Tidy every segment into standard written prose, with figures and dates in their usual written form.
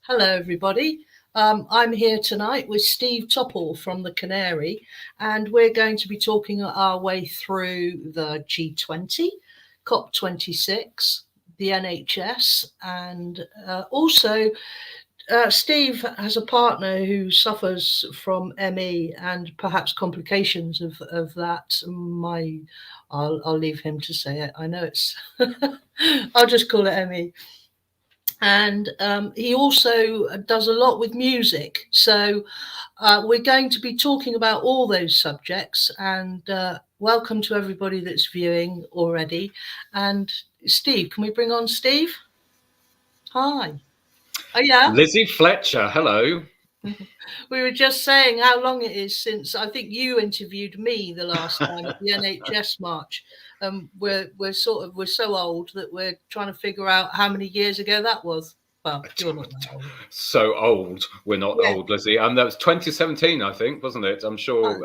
Hello, everybody. I'm here tonight with Steve Topple from the Canary, and we're going to be talking our way through the G20, COP26, the NHS, and also Steve has a partner who suffers from ME and perhaps complications of that. I'll leave him to say it. I know it's, I'll just call it ME. And he also does a lot with music. So we're going to be talking about all those subjects, and welcome to everybody that's viewing already. And Steve, can we bring on Steve? Hi. Oh, yeah. Lizzie Fletcher, hello. We were just saying how long it is since I think you interviewed me the last time at the NHS march. We're so old that we're trying to figure out how many years ago that was. Well, you're not that old. So old. We're not old, Lizzie. That was 2017, I think, wasn't it? I'm sure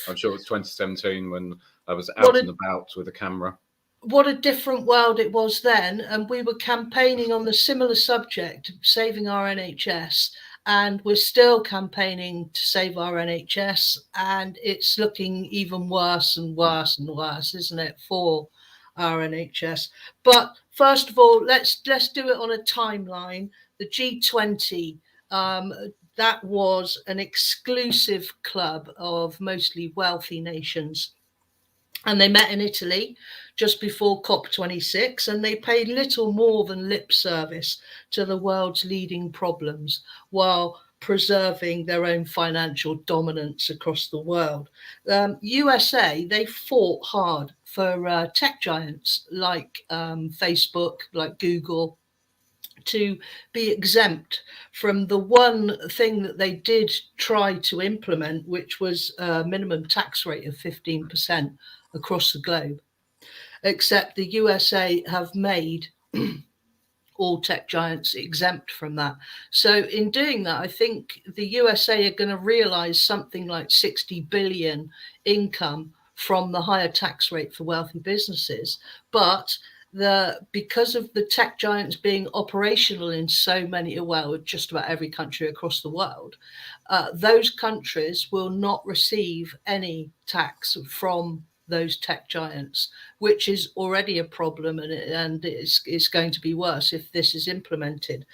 it's 2017 when I was out and about with a camera. What a different world it was then. And we were campaigning on the similar subject, saving our NHS. And we're still campaigning to save our NHS. And it's looking even worse and worse and worse, isn't it, for our NHS? But first of all, let's do it on a timeline. The G20, that was an exclusive club of mostly wealthy nations. And they met in Italy just before COP26, and they paid little more than lip service to the world's leading problems while preserving their own financial dominance across the world. USA, they fought hard for tech giants like Facebook, like Google, to be exempt from the one thing that they did try to implement, which was a minimum tax rate of 15% across the globe. Except the USA have made all tech giants exempt from that. So in doing that, I think the USA are going to realize something like 60 billion income from the higher tax rate for wealthy businesses. But because of the tech giants being operational in so many, well, just about every country across the world, those countries will not receive any tax from those tech giants, which is already a problem, and it's going to be worse if this is implemented.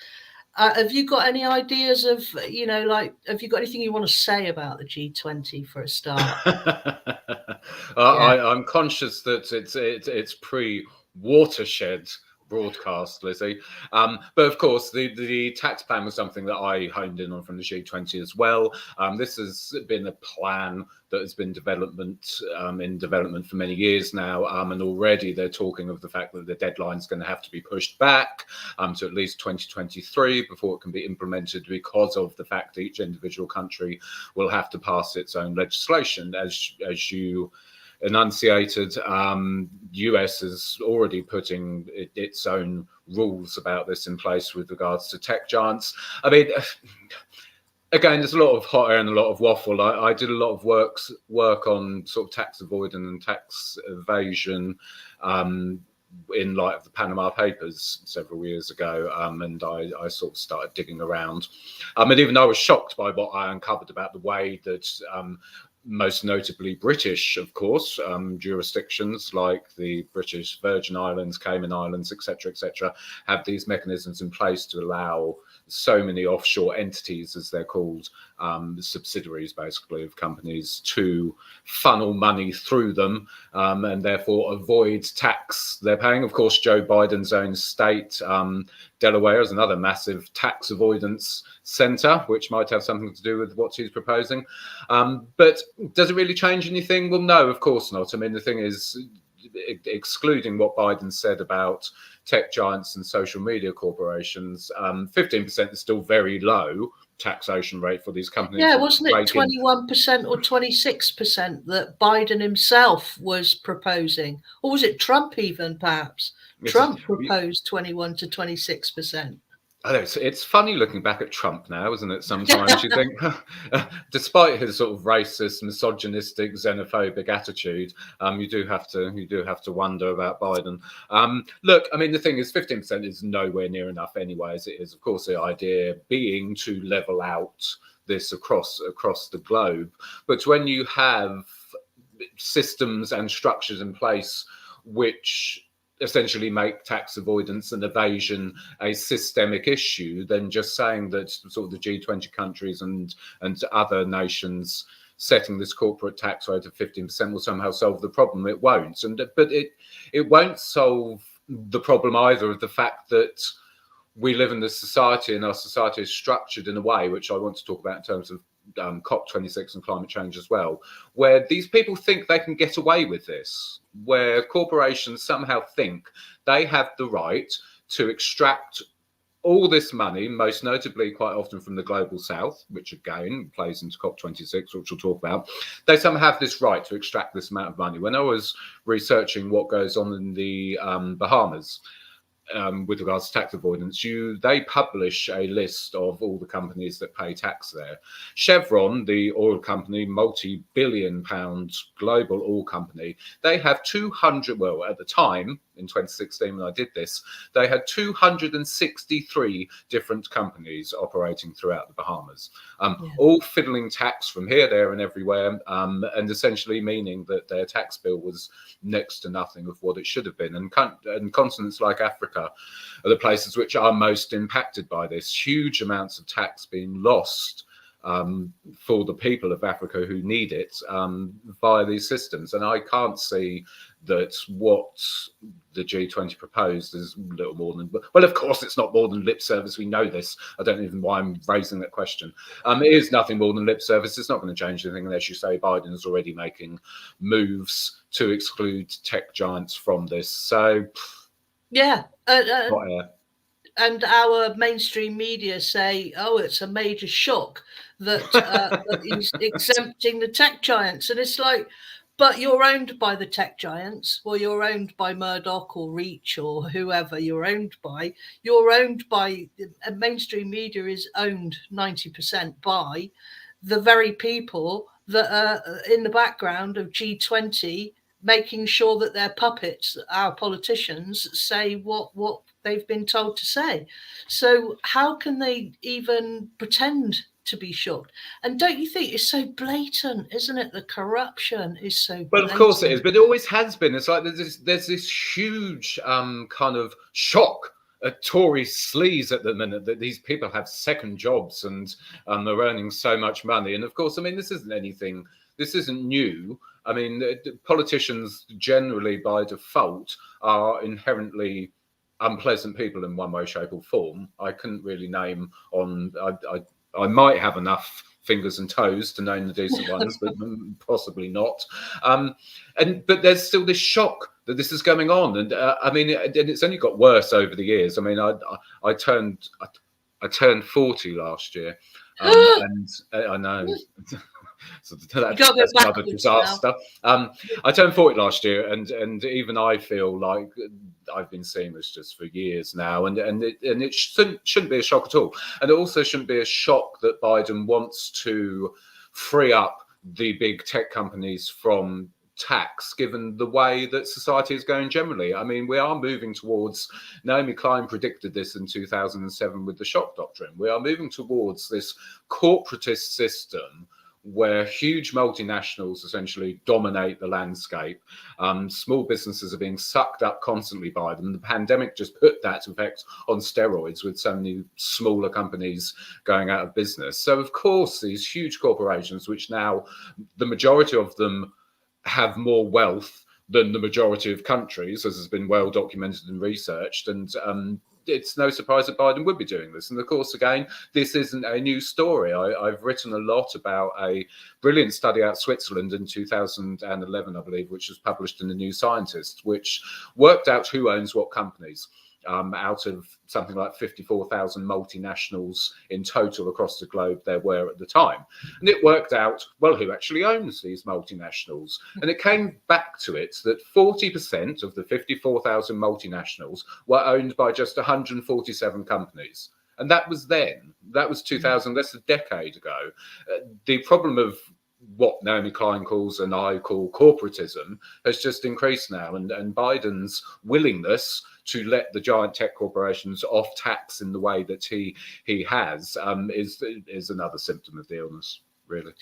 Have you got any ideas of, have you got anything you want to say about the G20 for a start? I'm conscious that it's pre-watershed broadcast, Lizzie. But of course, the tax plan was something that I honed in on from the G20 as well. This has been a plan that has been in development for many years now, and already they're talking of the fact that the deadline is going to have to be pushed back to at least 2023 before it can be implemented, because of the fact that each individual country will have to pass its own legislation. As you enunciated, US is already putting its own rules about this in place with regards to tech giants. I mean, again, there's a lot of hot air and a lot of waffle. I did a lot of work on sort of tax avoidance and tax evasion in light of the Panama Papers several years ago, and I sort of started digging around. And even though I was shocked by what I uncovered about the way that most notably British, of course, jurisdictions like the British Virgin Islands, Cayman Islands, etc., have these mechanisms in place to allow so many offshore entities, as they're called, subsidiaries basically of companies, to funnel money through them and therefore avoid tax they're paying. Of course, Joe Biden's own state, Delaware, is another massive tax avoidance centre, which might have something to do with what he's proposing. But does it really change anything? Well, no, of course not. I mean, the thing is, excluding what Biden said about tech giants and social media corporations, 15% is still very low taxation rate for these companies. Yeah, wasn't it 21% or 26% that Biden himself was proposing? Or was it Trump even, perhaps? Trump proposed 21 to 26%. I know, it's funny looking back at Trump now, isn't it? Sometimes you think, despite his sort of racist, misogynistic, xenophobic attitude, you do have to wonder about Biden. Look, I mean, the thing is, 15% is nowhere near enough anyway, as it is. Of course, the idea being to level out this across the globe, but when you have systems and structures in place which essentially make tax avoidance and evasion a systemic issue, then just saying that sort of the G20 countries and other nations setting this corporate tax rate of 15% will somehow solve the problem. It won't. But it won't solve the problem either of the fact that we live in this society, and our society is structured in a way, which I want to talk about in terms of COP26 and climate change as well, where these people think they can get away with this, where corporations somehow think they have the right to extract all this money, most notably quite often from the global south, which again plays into COP26, which we'll talk about. They somehow have this right to extract this amount of money. When I was researching what goes on in the Bahamas, with regards to tax avoidance, they publish a list of all the companies that pay tax there. Chevron, the oil company, multi-billion pound global oil company, they have 200, well, at the time, in 2016 when I did this, they had 263 different companies operating throughout the Bahamas, all fiddling tax from here, there and everywhere, and essentially meaning that their tax bill was next to nothing of what it should have been. And continents like Africa are the places which are most impacted by this. Huge amounts of tax being lost for the people of Africa who need it via these systems. And I can't see that what the G20 proposed is little more than, well, of course it's not more than lip service. We know this. I don't even know why I'm raising that question. It is nothing more than lip service. It's not going to change anything unless you say Biden is already making moves to exclude tech giants from this. So, yeah. And our mainstream media say, oh, it's a major shock that, that he's exempting the tech giants. And it's like, but you're owned by the tech giants, or you're owned by Murdoch or Reach or whoever you're owned by. You're owned by, mainstream media is owned 90% by the very people that are in the background of G20, making sure that their puppets, our politicians, say what they've been told to say. So how can they even pretend to be shocked? And don't you think it's so blatant, isn't it? The corruption is so blatant. Well, of course it is, but it always has been. It's like there's this huge kind of shock at Tory sleaze at the minute that these people have second jobs and they're earning so much money. And of course, I mean, this isn't new. I mean, politicians generally by default are inherently unpleasant people in one way, shape or form. I couldn't really name on, I might have enough fingers and toes to name the decent ones, but possibly not. But there's still this shock that this is going on. And I mean, and it's only got worse over the years. I mean, I turned 40 last year. And I know. So that's another disaster. I turned 40 last year, and even I feel like I've been seeing this just for years now, and it shouldn't be a shock at all. And it also shouldn't be a shock that Biden wants to free up the big tech companies from tax, given the way that society is going generally. I mean, we are moving towards, Naomi Klein predicted this in 2007 with the shock doctrine. We are moving towards this corporatist system where huge multinationals essentially dominate the landscape. Small businesses are being sucked up constantly by them. The pandemic just put that effect on steroids, with so many smaller companies going out of business. So, of course, these huge corporations, which now the majority of them have more wealth than the majority of countries, as has been well documented and researched, and it's no surprise that Biden would be doing this. And of course, again, this isn't a new story. I've written a lot about a brilliant study out of Switzerland in 2011, I believe, which was published in the New Scientist, which worked out who owns what companies. Out of something like 54,000 multinationals in total across the globe there were at the time. And it worked out, well, who actually owns these multinationals? And it came back to it that 40% of the 54,000 multinationals were owned by just 147 companies. And that was then. That was 2000, that's a decade ago. The problem of what Naomi Klein calls and I call corporatism has just increased now. And Biden's willingness to let the giant tech corporations off tax in the way that he has is another symptom of the illness, really.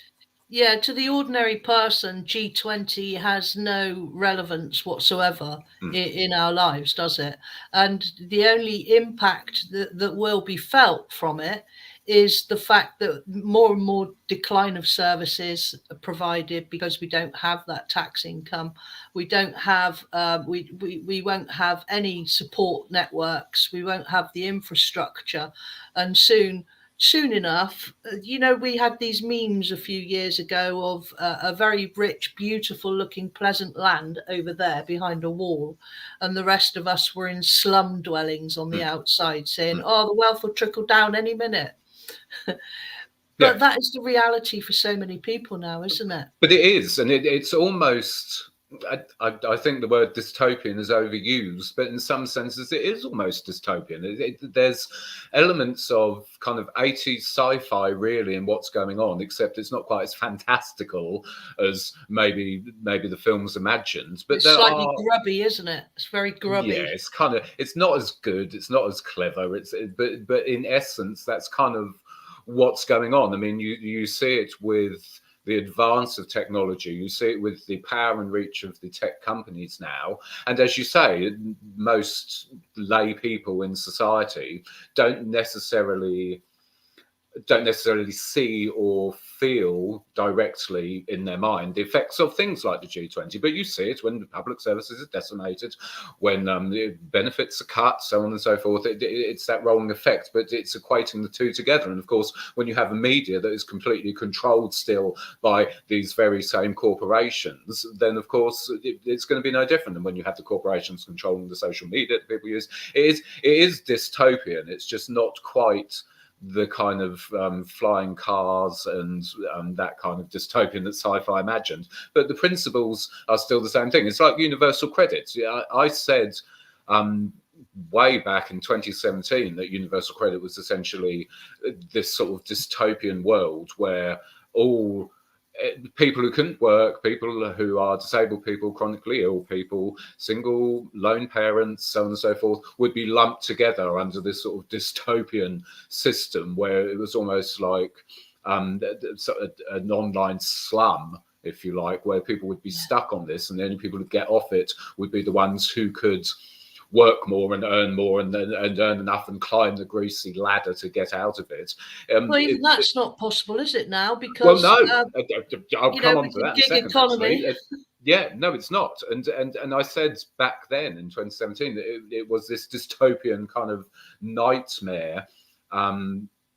Yeah, to the ordinary person, G20 has no relevance whatsoever in our lives, does it? And the only impact that will be felt from it is the fact that more and more decline of services are provided because we don't have that tax income. We don't have, we won't have any support networks. We won't have the infrastructure. And soon enough, we had these memes a few years ago of a very rich, beautiful looking, pleasant land over there behind a wall. And the rest of us were in slum dwellings on the outside saying, oh, the wealth will trickle down any minute. But that is the reality for so many people now, isn't it? But it is. And it's almost, I think the word dystopian is overused, but in some senses it is almost dystopian. There's elements of kind of 80s sci-fi really in what's going on, except it's not quite as fantastical as maybe the films imagined. But it's slightly grubby, isn't it? It's very grubby. Yeah, it's not as good, it's not as clever. But in essence, that's kind of what's going on. I mean, you see it with the advance of technology, you see it with the power and reach of the tech companies now. And as you say, most lay people in society don't necessarily see or feel directly in their mind the effects of things like the G20, but you see it when the public services are decimated, when the benefits are cut, so on and so forth. It's that rolling effect, but it's equating the two together. And of course, when you have a media that is completely controlled still by these very same corporations, then of course it's going to be no different than when you have the corporations controlling the social media that people use. It is dystopian. It's just not quite the kind of flying cars and that kind of dystopian that sci-fi imagined. But the principles are still the same thing. It's like universal credit. I said way back in 2017 that universal credit was essentially this sort of dystopian world where all people who couldn't work, people who are disabled people, chronically ill people, single, lone parents, so on and so forth, would be lumped together under this sort of dystopian system where it was almost like an online slum, if you like, where people would be stuck on this, and the only people who get off it would be the ones who could work more and earn more and earn enough and climb the greasy ladder to get out of it. Well, even that's not possible, is it now? Because well, no, I'll come on to that in a second. Economy. Yeah, no, it's not. And I said back then in 2017 that it was this dystopian kind of nightmare,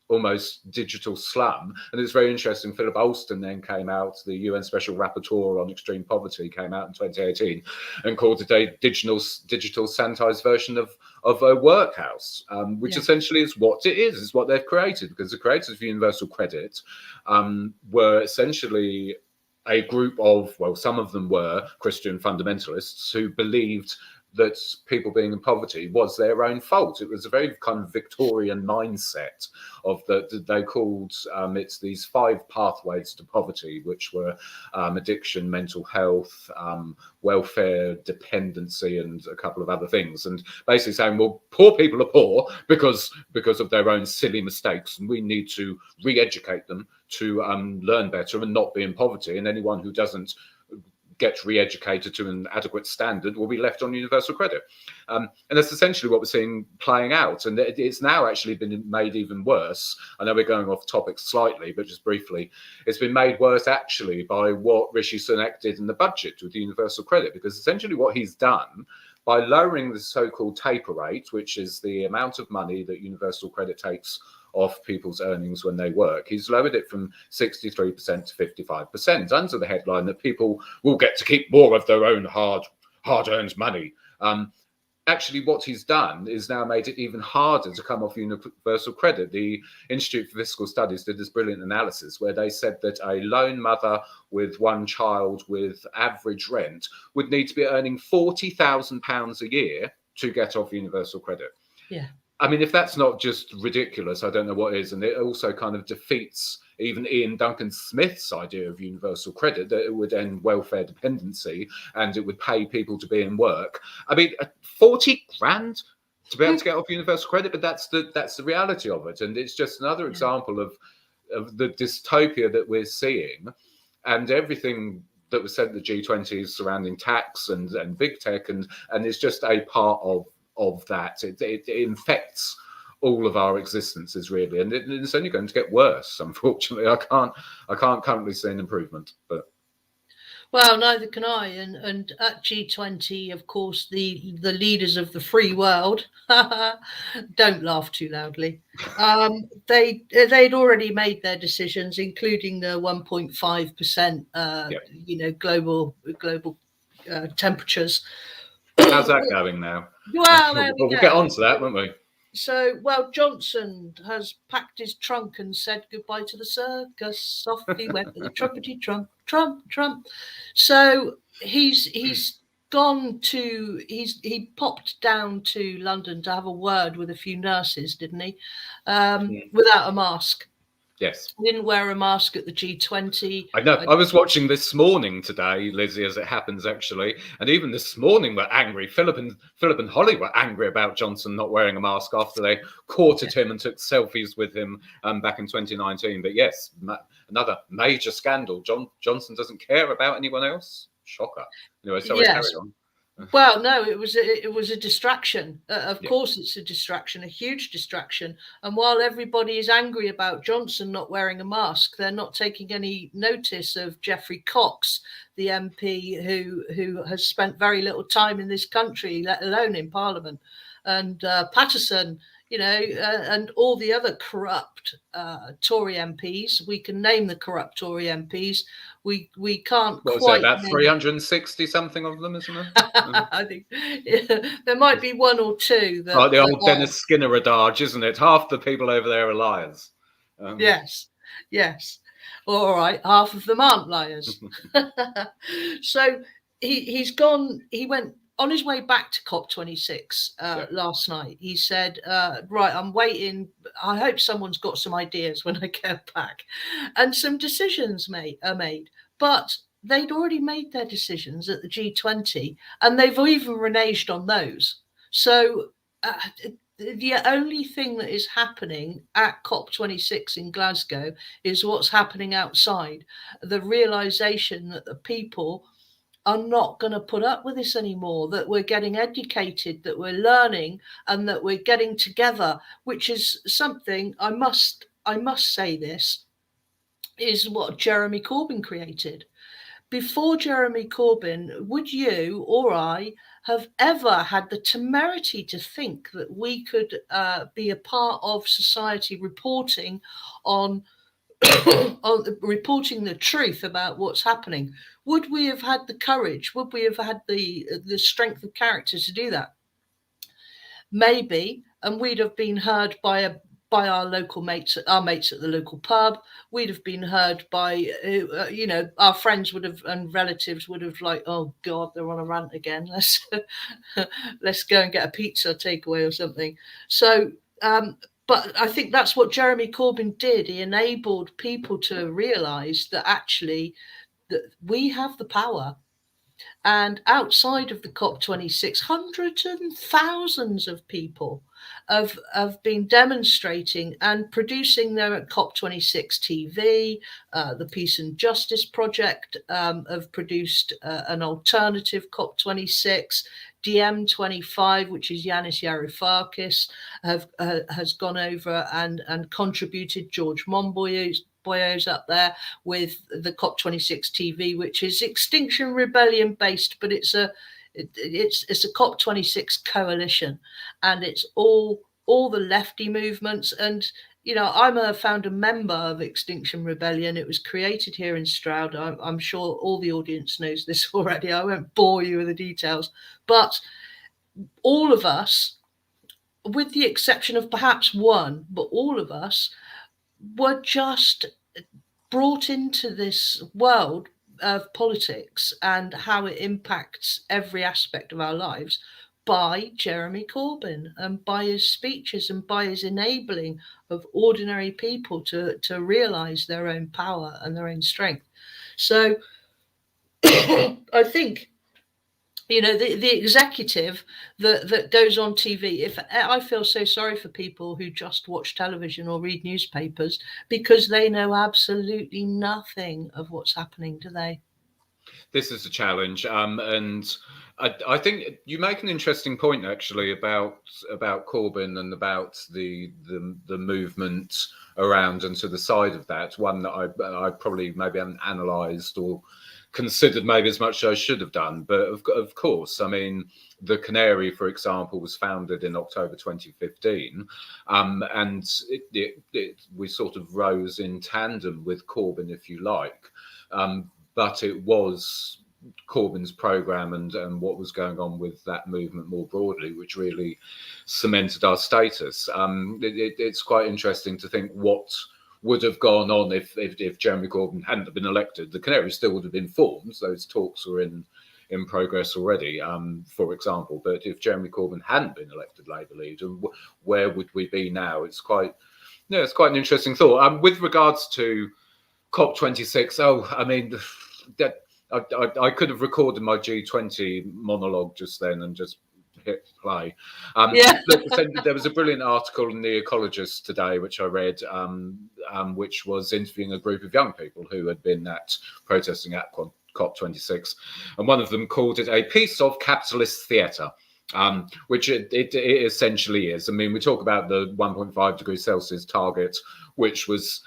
almost digital slum. And it's very interesting. Philip Alston then came out, the UN Special Rapporteur on Extreme Poverty, came out in 2018 and called it a digital sanitized version of a workhouse, which essentially is what it is. It's what they've created, because the creators of universal credit were essentially a group of, well, some of them were Christian fundamentalists who believed that people being in poverty was their own fault. It was a very kind of Victorian mindset of that they called it's these 5 pathways to poverty, which were addiction, mental health, welfare, dependency, and a couple of other things. And basically saying, well, poor people are poor because of their own silly mistakes, and we need to re-educate them to learn better and not be in poverty. And anyone who doesn't get re-educated to an adequate standard will be left on universal credit. And that's essentially what we're seeing playing out. And it's now actually been made even worse. I know we're going off topic slightly, but just briefly, it's been made worse actually by what Rishi Sunak did in the budget with the universal credit, because essentially what he's done by lowering the so-called taper rate, which is the amount of money that universal credit takes off people's earnings when they work. He's lowered it from 63% to 55% under the headline that people will get to keep more of their own hard-earned money. Actually, what he's done is now made it even harder to come off universal credit. The Institute for Fiscal Studies did this brilliant analysis where they said that a lone mother with 1 child with average rent would need to be earning £40,000 a year to get off universal credit. Yeah. I mean, if that's not just ridiculous, I don't know what is. And it also kind of defeats even Ian Duncan Smith's idea of universal credit, that it would end welfare dependency and it would pay people to be in work. I mean, 40 grand to be able to get off universal credit, but that's the reality of it. And it's just another example of the dystopia that we're seeing, and everything that was said at the G20 surrounding tax and big tech, and it's just a part of that. It infects all of our existences, really, and it's only going to get worse. Unfortunately, I can't currently see an improvement. But well, neither can I. And at G20, of course, the leaders of the free world, don't laugh too loudly. They'd already made their decisions, including the 1.5%, global temperatures. How's that going now? Well, we'll get on to that, won't we? So, Johnson has packed his trunk and said goodbye to the circus. Off he went with a trumpety trump, trump, trump. So he popped down to London to have a word with a few nurses, didn't he? Without a mask. Yes. He didn't wear a mask at the G20. I know. I was watching this morning today, Lizzie, as it happens, actually. And even this morning we're angry. Philip and Holly were angry about Johnson not wearing a mask after they courted him and took selfies with him back in 2019. But yes, another major scandal. Johnson doesn't care about anyone else. Shocker. Anyway, sorry, carry on. Well, no, it was a distraction. Of course, it's a distraction, a huge distraction. And while everybody is angry about Johnson not wearing a mask, they're not taking any notice of Geoffrey Cox, the MP who has spent very little time in this country, let alone in Parliament, and Patterson, and all the other corrupt Tory MPs. We can name the corrupt Tory MPs. We can't what quite. About 360 something of them, isn't it? I think there might be one or two. Like the old Dennis Skinner adage, isn't it? Half the people over there are liars. Yes. All right, half of them aren't liars. So he's gone. He went on his way back to COP26 last night. He said, right, I'm waiting. I hope someone's got some ideas when I get back. And some decisions are made. But they'd already made their decisions at the G20, and they've even reneged on those. So the only thing that is happening at COP26 in Glasgow is what's happening outside. The realization that the people are not going to put up with this anymore, that we're getting educated, that we're learning, and that we're getting together, which is something I must say this is what Jeremy Corbyn created. Before Jeremy Corbyn, would you or I have ever had the temerity to think that we could be a part of society reporting on reporting the truth about what's happening? Would we have had the courage? Would we have had the strength of character to do that? Maybe, and we'd have been heard by our local mates, our mates at the local pub. We'd have been heard by, our friends would have, and relatives would have like, oh God, they're on a rant again. Let's go and get a pizza takeaway or something. So, but I think that's what Jeremy Corbyn did. He enabled people to realise that actually that we have the power. And outside of the COP26, hundreds and thousands of people have been demonstrating and producing their COP26 TV. The Peace and Justice Project have produced an alternative COP26. DM25, which is Yanis Varoufakis, has gone over and contributed. George Monboyo's up there with the COP26 TV, which is Extinction Rebellion based, but it's a COP26 coalition, and it's all the lefty movements. And I'm a founder member of Extinction Rebellion. It was created here in Stroud. I'm sure all the audience knows this already. I won't bore you with the details, but all of us, with the exception of perhaps one, but all of us were just brought into this world of politics and how it impacts every aspect of our lives by Jeremy Corbyn and by his speeches and by his enabling of ordinary people to realise their own power and their own strength. So I think, the executive that goes on TV, if I feel so sorry for people who just watch television or read newspapers because they know absolutely nothing of what's happening, do they? This is a challenge, and I think you make an interesting point actually about Corbyn and about the movement around and to the side of that. One that I probably maybe haven't analysed or considered maybe as much as I should have done. But of course, I mean, the Canary, for example, was founded in October 2015, and we sort of rose in tandem with Corbyn, if you like. But it was Corbyn's programme and what was going on with that movement more broadly, which really cemented our status. It's quite interesting to think what would have gone on if Jeremy Corbyn hadn't been elected. The Canary still would have been formed. Those talks were in progress already, for example. But if Jeremy Corbyn hadn't been elected Labour leader, where would we be now? It's quite an interesting thought. With regards to COP26, I mean, I could have recorded my G20 monologue just then and just hit play. There was a brilliant article in The Ecologist today, which I read, which was interviewing a group of young people who had been protesting at COP26. And one of them called it a piece of capitalist theatre. Which it essentially is. I mean, we talk about the 1.5 degrees Celsius target, which was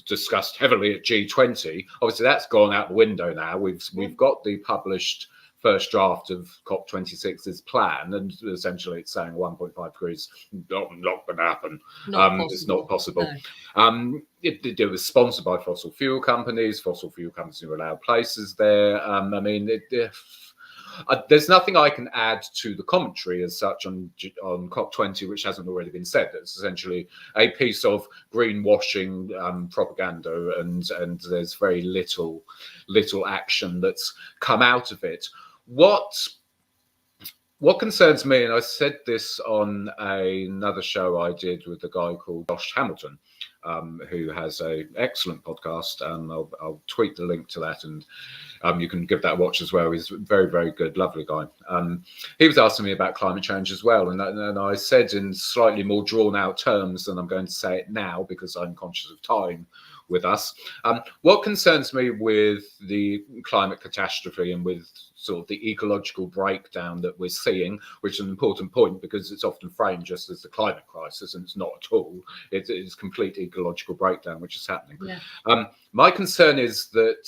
discussed heavily at G20. Obviously, that's gone out the window now. We've got the published first draft of COP26's plan, and essentially it's saying 1.5 degrees not going to happen. It's not possible. No. It was sponsored by fossil fuel companies. Fossil fuel companies were allowed places there. I mean, there's nothing I can add to the commentary as such on COP20, which hasn't already been said. It's essentially a piece of greenwashing propaganda, and there's very little action that's come out of it. What concerns me, and I said this on another show I did with a guy called Josh Hamilton, who has an excellent podcast. I'll tweet the link to that, and you can give that a watch as well. He's a very, very good, lovely guy. He was asking me about climate change as well, and I said in slightly more drawn out terms than I'm going to say it now because I'm conscious of time with us. What concerns me with the climate catastrophe and with sort of the ecological breakdown that we're seeing, which is an important point because it's often framed just as the climate crisis, and it's not at all. It is complete ecological breakdown which is happening. Yeah. My concern is that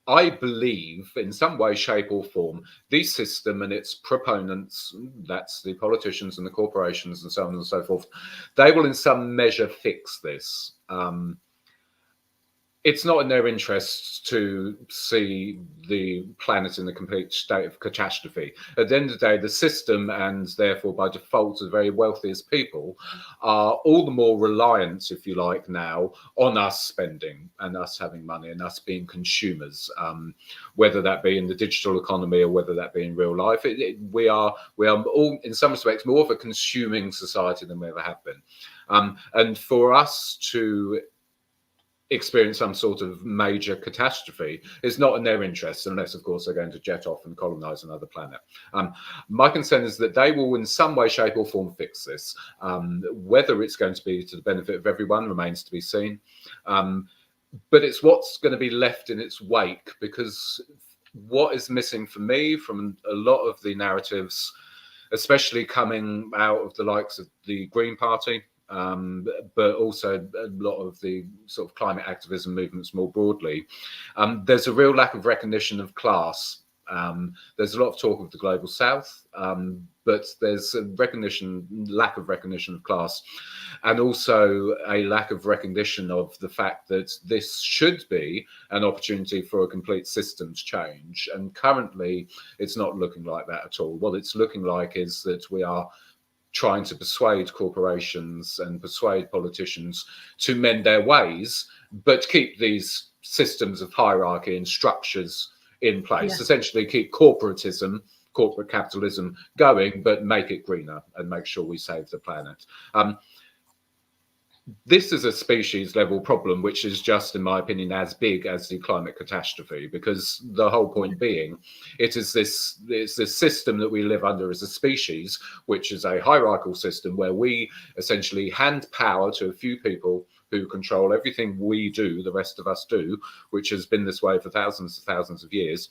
I believe in some way, shape or form, the system and its proponents, that's the politicians and the corporations and so on and so forth, they will in some measure fix this. It's not in their interests to see the planet in a complete state of catastrophe. At the end of the day, the system, and therefore by default the very wealthiest people, are all the more reliant, if you like, now on us spending and us having money and us being consumers, whether that be in the digital economy or whether that be in real life. We are all, in some respects, more of a consuming society than we ever have been. And for us to experience some sort of major catastrophe is not in their interests, unless, of course, they're going to jet off and colonize another planet. My concern is that they will, in some way, shape or form, fix this. Whether it's going to be to the benefit of everyone remains to be seen. But it's what's going to be left in its wake, because what is missing for me from a lot of the narratives, especially coming out of the likes of the Green Party, but also a lot of the sort of climate activism movements more broadly, there's a real lack of recognition of class. There's a lot of talk of the global south, but there's a lack of recognition of class, and also a lack of recognition of the fact that this should be an opportunity for a complete systems change. And currently, it's not looking like that at all. What it's looking like is that we are trying to persuade corporations and persuade politicians to mend their ways, but keep these systems of hierarchy and structures in place. Yeah. Essentially keep corporatism corporate capitalism going, but make it greener and make sure we save the planet. This is a species level problem, which is just, in my opinion, as big as the climate catastrophe, because the whole point being, it's this system that we live under as a species, which is a hierarchical system where we essentially hand power to a few people who control everything we do, the rest of us do, which has been this way for thousands and thousands of years.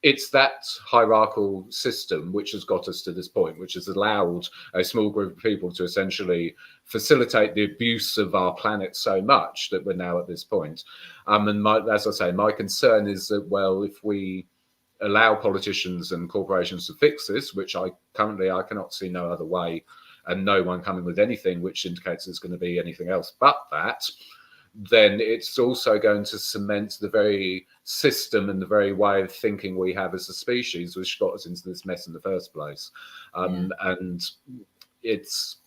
It's that hierarchical system which has got us to this point, which has allowed a small group of people to essentially facilitate the abuse of our planet so much that we're now at this point. And as I say, my concern is that, well, if we allow politicians and corporations to fix this, which I cannot see no other way, and no one coming with anything which indicates there's going to be anything else but that, then it's also going to cement the very system and the very way of thinking we have as a species, which got us into this mess in the first place. And it's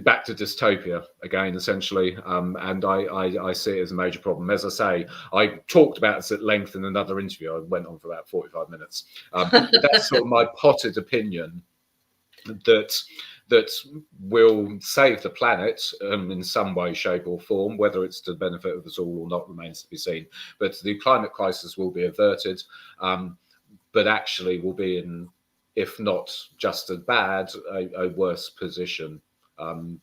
back to dystopia again, essentially. And I see it as a major problem. As I say, I talked about this at length in another interview. I went on for about 45 minutes. That's sort of my potted opinion, that will save the planet in some way, shape or form. Whether it's to the benefit of us all or not remains to be seen. But the climate crisis will be averted, but actually will be in, if not just as bad, a worse position.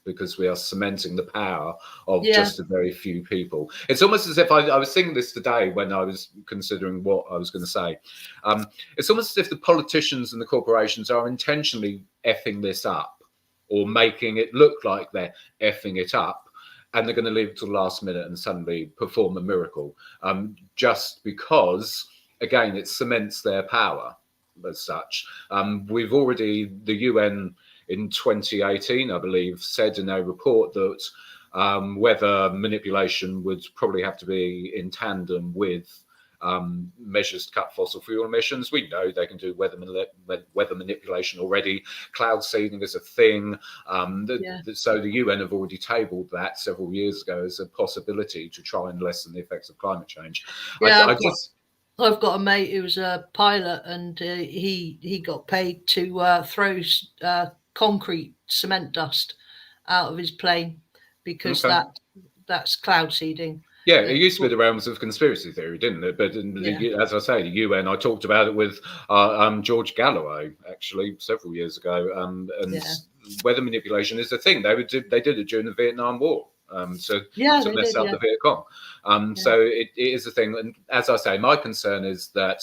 Because we are cementing the power of just a very few people. It's almost as if I was thinking this today when I was considering what I was going to say. It's almost as if the politicians and the corporations are intentionally effing this up, or making it look like they're effing it up, and they're going to leave it to the last minute and suddenly perform a miracle, just because, again, it cements their power as such. We've already, the UN in 2018, I believe, said in a report that weather manipulation would probably have to be in tandem with measures to cut fossil fuel emissions. We know they can do weather manipulation already. Cloud seeding is a thing. So the UN have already tabled that several years ago as a possibility to try and lessen the effects of climate change. I've got a mate who was a pilot, and he got paid to throw concrete cement dust out of his plane because that's cloud seeding. Yeah, it used to be the realms of conspiracy theory, didn't it? But as I say, the UN, I talked about it with George Galloway, actually, several years ago. And weather manipulation is a thing. They did it during the Vietnam War. To mess up the Viet Cong. So it is a thing. And as I say, my concern is that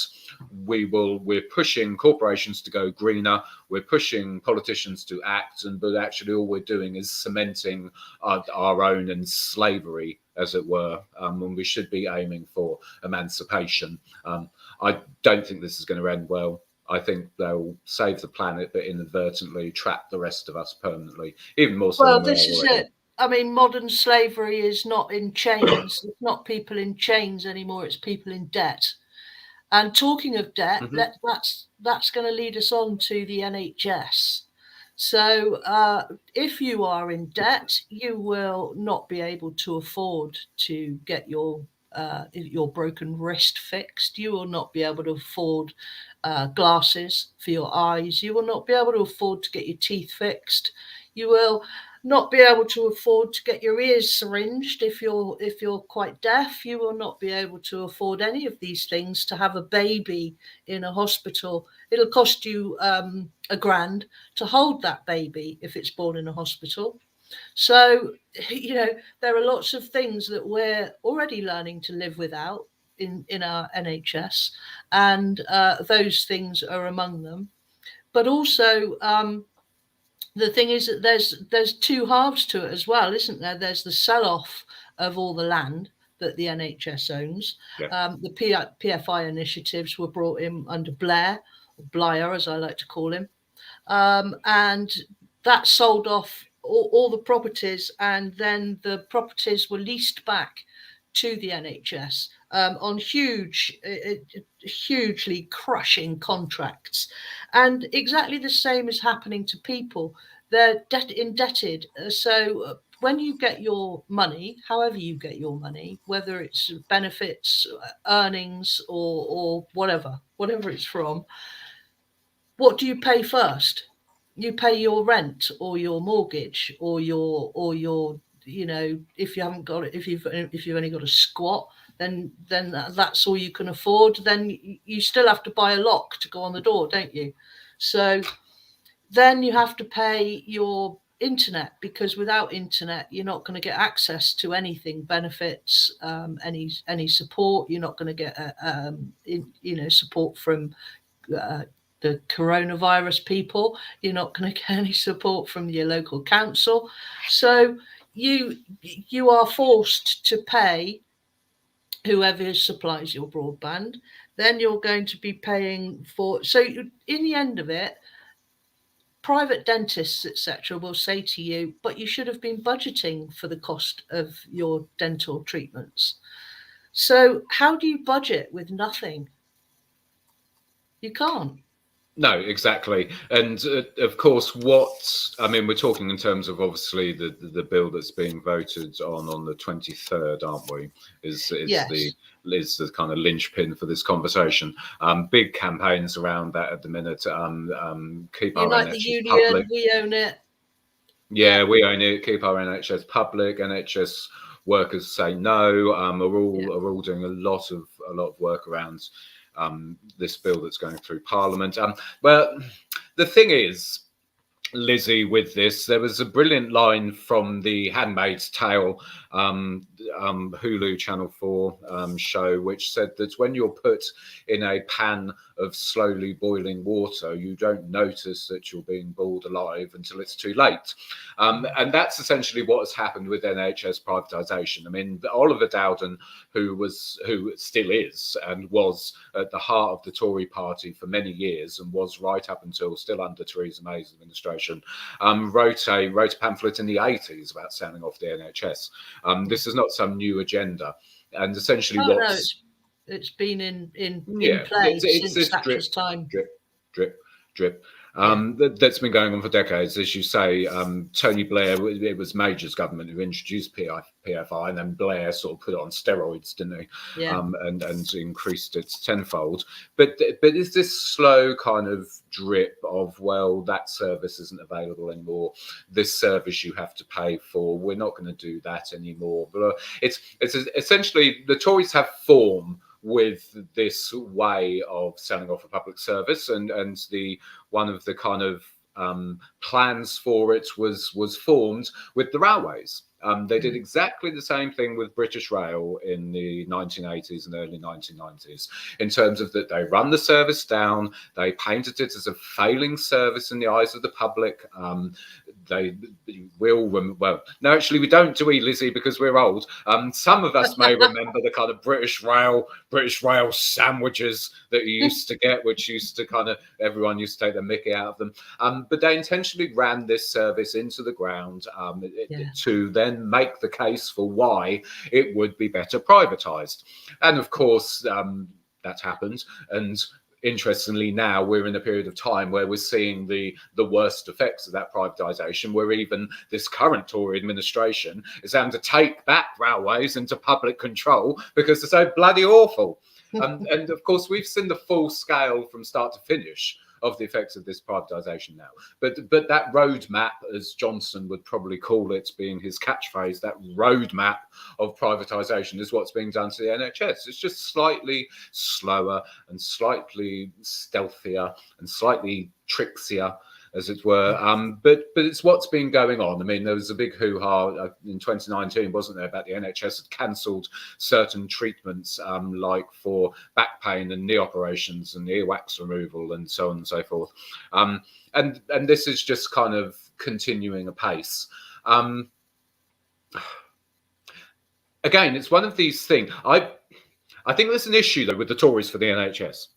we're pushing corporations to go greener. We're pushing politicians to act, but actually all we're doing is cementing our own in slavery, as it were, when we should be aiming for emancipation. I don't think this is going to end well. I think they'll save the planet, but inadvertently trap the rest of us permanently, even more so. Well, this is it. I mean, modern slavery is not in chains. It's not people in chains anymore. It's people in debt. And talking of debt, that's going to lead us on to the NHS. So if you are in debt, you will not be able to afford to get your broken wrist fixed. You will not be able to afford glasses for your eyes. You will not be able to afford to get your teeth fixed. You will not be able to afford to get your ears syringed if you're quite deaf. You will not be able to afford any of these things. To have a baby in a hospital, it'll cost you $1,000 to hold that baby if it's born in a hospital. So, there are lots of things that we're already learning to live without in our NHS, and those things are among them. But also, the thing is that there's two halves to it as well, isn't there? There's the sell-off of all the land that the NHS owns. The PFI initiatives were brought in under Blair, as I like to call him, and that sold off all the properties, and then the properties were leased back to the NHS on hugely crushing contracts. And exactly the same is happening to people. They're indebted. So when you get your money, however you get your money, whether it's benefits, earnings, or whatever it's from, what do you pay first? You pay your rent or your mortgage or your you know, if you haven't got it, if you've only got a squat, then that's all you can afford. Then you still have to buy a lock to go on the door, don't you? So then you have to pay your internet, because without internet you're not going to get access to anything, benefits, any support. You're not going to get support from the coronavirus people. You're not going to get any support from your local council. So you are forced to pay whoever supplies your broadband. Then you're going to be paying for, so in the end of it, private dentists, etc., will say to you, but you should have been budgeting for the cost of your dental treatments. So how do you budget with nothing? You can't. No, exactly. And of course, we're talking in terms of obviously the bill that's being voted on the 23rd, aren't we? Is Yes. the kind of linchpin for this conversation. Big campaigns around that at the minute. Keep our Unite the NHS Union, public. we own it. Yeah, we own it. Keep our NHS public. NHS workers say no. Are all doing a lot of work around this bill that's going through Parliament. Well, the thing is, Lizzie, with this, there was a brilliant line from the Handmaid's Tale Hulu Channel 4 show, which said that when you're put in a pan of slowly boiling water, you don't notice that you're being boiled alive until it's too late. And that's essentially what has happened with NHS privatisation. I mean, Oliver Dowden, who still is and was at the heart of the Tory party for many years and was right up until still under Theresa May's administration, wrote a pamphlet in the 80s about selling off the NHS. This is not some new agenda. And essentially it's been in play since Thatcher's time. Drip. That's been going on for decades. As you say, Tony Blair, it was Major's government who introduced PFI, and then Blair sort of put it on steroids, didn't he? Yeah. And increased it tenfold. But is this slow kind of drip of, well, that service isn't available anymore, this service you have to pay for, we're not going to do that anymore. But it's essentially the Tories have form with this way of selling off a public service, and the one of the kind of plans for it was formed with the railways. They did exactly the same thing with British Rail in the 1980s and early 1990s, in terms of that they run the service down, they painted it as a failing service in the eyes of the public. No, actually we don't, do we, Lizzie, because we're old. Some of us may remember the kind of British Rail sandwiches that you used to get, which used to kind of, everyone used to take the mickey out of them. But they intentionally ran this service into the ground to then make the case for why it would be better privatised. And of course, that happened. And interestingly, now we're in a period of time where we're seeing the worst effects of that privatisation, where even this current Tory administration is having to take back railways into public control because they're so bloody awful. And of course, we've seen the full scale from start to finish of the effects of this privatisation now. But that roadmap, as Johnson would probably call it, being his catchphrase, that roadmap of privatisation is what's being done to the NHS. It's just slightly slower and slightly stealthier and slightly trickier, as it were. But it's what's been going on. I mean, there was a big hoo-ha in 2019, wasn't there, about the NHS had cancelled certain treatments, like for back pain and knee operations and earwax removal and so on and so forth. And this is just kind of continuing apace. Again, it's one of these things. I think there's an issue, though, with the Tories for the NHS.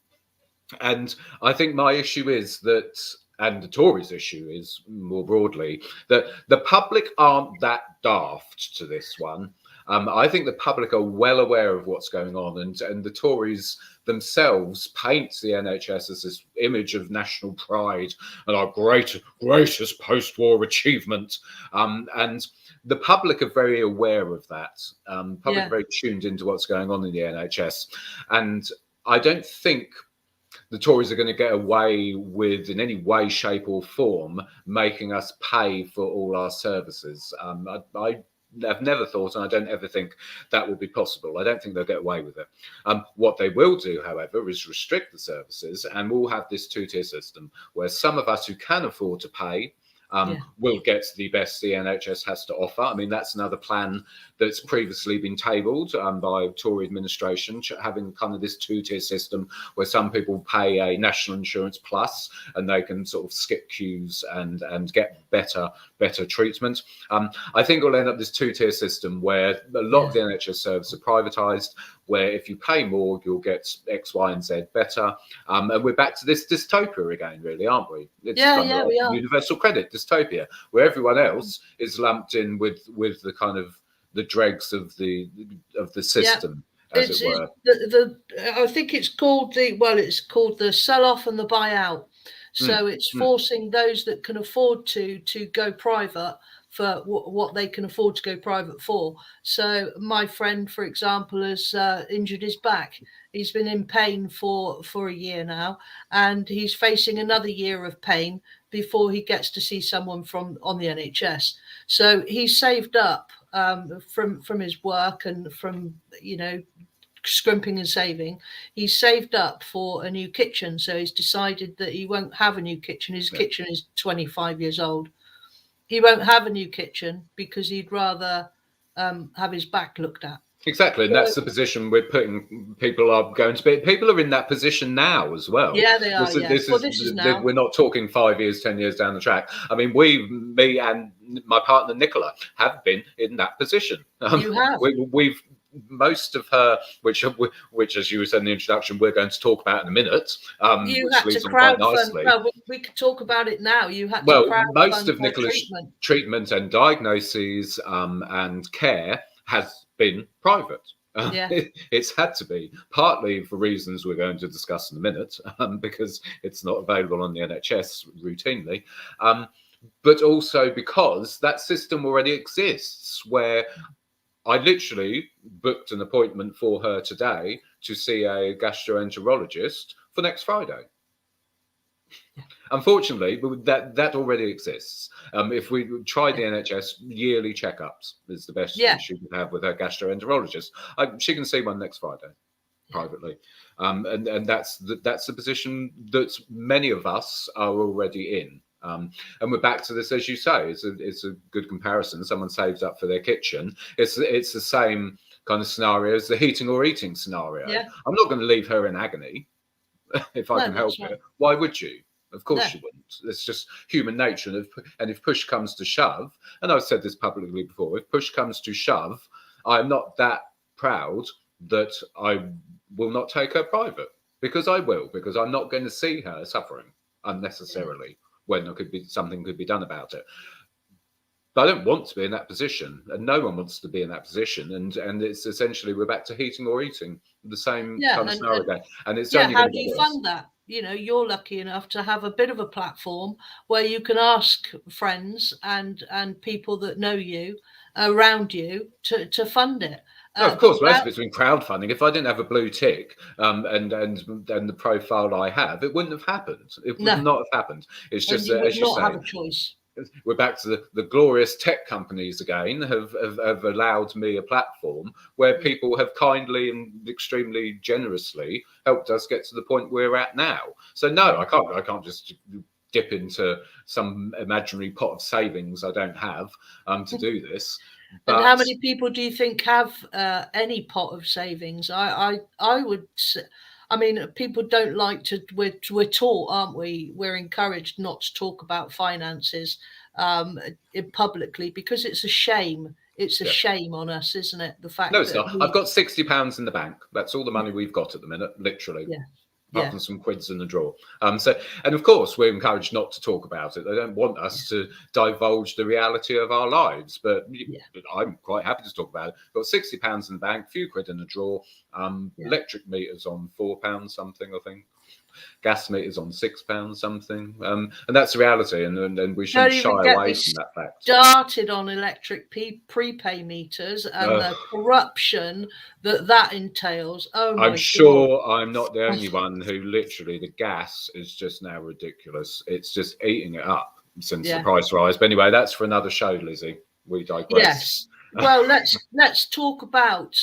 And I think my issue is that, and the Tories' issue is more broadly, that the public aren't that daft to this one. I think the public are well aware of what's going on, and the Tories themselves paint the NHS as this image of national pride and our greatest post-war achievement. And the public are very aware of that. Public are very tuned into what's going on in the NHS. And I don't think the Tories are going to get away with, in any way, shape, or form, making us pay for all our services. I've never thought, and I don't ever think that will be possible. I don't think they'll get away with it. What they will do, however, is restrict the services, and we'll have this two-tier system where some of us who can afford to pay will get the best the NHS has to offer. I mean, that's another plan that's previously been tabled by Tory administration, having kind of this two-tier system where some people pay a national insurance plus and they can sort of skip queues and get better treatment. I think we'll end up this two-tier system where a lot of the NHS services are privatised, where if you pay more, you'll get X, Y, and Z better. And we're back to this dystopia again, really, aren't we? It's kind of like we are. Universal credit dystopia, where everyone else is lumped in with the kind of the dregs of the system, as it were. I think it's called the sell-off and the buyout. So it's forcing those that can afford to go private for what they can afford to go private for. So my friend, for example, has injured his back. He's been in pain for a year now, and he's facing another year of pain before he gets to see someone on the NHS. So he's saved up from his work and from, scrimping and saving. He's saved up for a new kitchen. So he's decided that he won't have a new kitchen. His kitchen is 25 years old. He won't have a new kitchen because he'd rather have his back looked at. Exactly, and that's the position we're putting. People are going to be. People are in that position now as well. Yeah, they are. This is now. We're not talking 5 years, 10 years down the track. I mean, me and my partner Nicola have been in that position. You have. We've most of her, which as you said in the introduction, we're going to talk about in a minute. You had to crowdfund. Well, we could talk about it now. You had to crowdfund most of Nicola's treatment and diagnoses and care has been private. It's had to be, partly for reasons we're going to discuss in a minute, because it's not available on the NHS routinely, but also because that system already exists, where I literally booked an appointment for her today to see a gastroenterologist for next Friday. Unfortunately, that already exists. If we try the NHS, yearly checkups is the best she could have with her gastroenterologist. She can see one next Friday privately, and that's the position that many of us are already in. And we're back to this, as you say. It's a good comparison. Someone saves up for their kitchen. It's the same kind of scenario as the heating or eating scenario. I'm not going to leave her in agony if I can help it. Why would you? Of course you wouldn't. It's just human nature. And if push comes to shove, and I've said this publicly before, if push comes to shove, I'm not that proud that I will not take her private, because I will, because I'm not going to see her suffering unnecessarily when something could be done about it. But I don't want to be in that position, and no one wants to be in that position. And it's essentially we're back to heating or eating, the same kind of scenario again. And it's only how do you fund that? You're lucky enough to have a bit of a platform where you can ask friends and people that know you around you to fund it. Of course, most of it's been crowdfunding. If I didn't have a blue tick and the profile I have, it wouldn't have happened. It would not have happened. It's just as you say, have a choice. We're back to the glorious tech companies again have allowed me a platform where people have kindly and extremely generously helped us get to the point we're at now. So no, I can't just dip into some imaginary pot of savings I don't have to do this. But, and how many people do you think have any pot of savings? I would say, I mean, people don't like to. We're taught, aren't we? We're encouraged not to talk about finances publicly because it's a shame. It's a shame on us, isn't it? The fact. No, it's not. I've got £60 in the bank. That's all the money we've got at the minute, literally. Apart from some quids in the drawer. And of course, we're encouraged not to talk about it. They don't want us to divulge the reality of our lives, but I'm quite happy to talk about it. Got £60 in the bank, few quid in the drawer, electric meters on £4 something, I think. gas meters on £6 something, and that's the reality, and we shouldn't Don't shy even get away me from that fact. started on electric prepay meters and the corruption that entails. Oh my I'm God. sure I'm not the only one who literally the gas is just now ridiculous. It's just eating it up since the price rise. But anyway, that's for another show, Lizzie. We digress. Yes. Well, let's talk about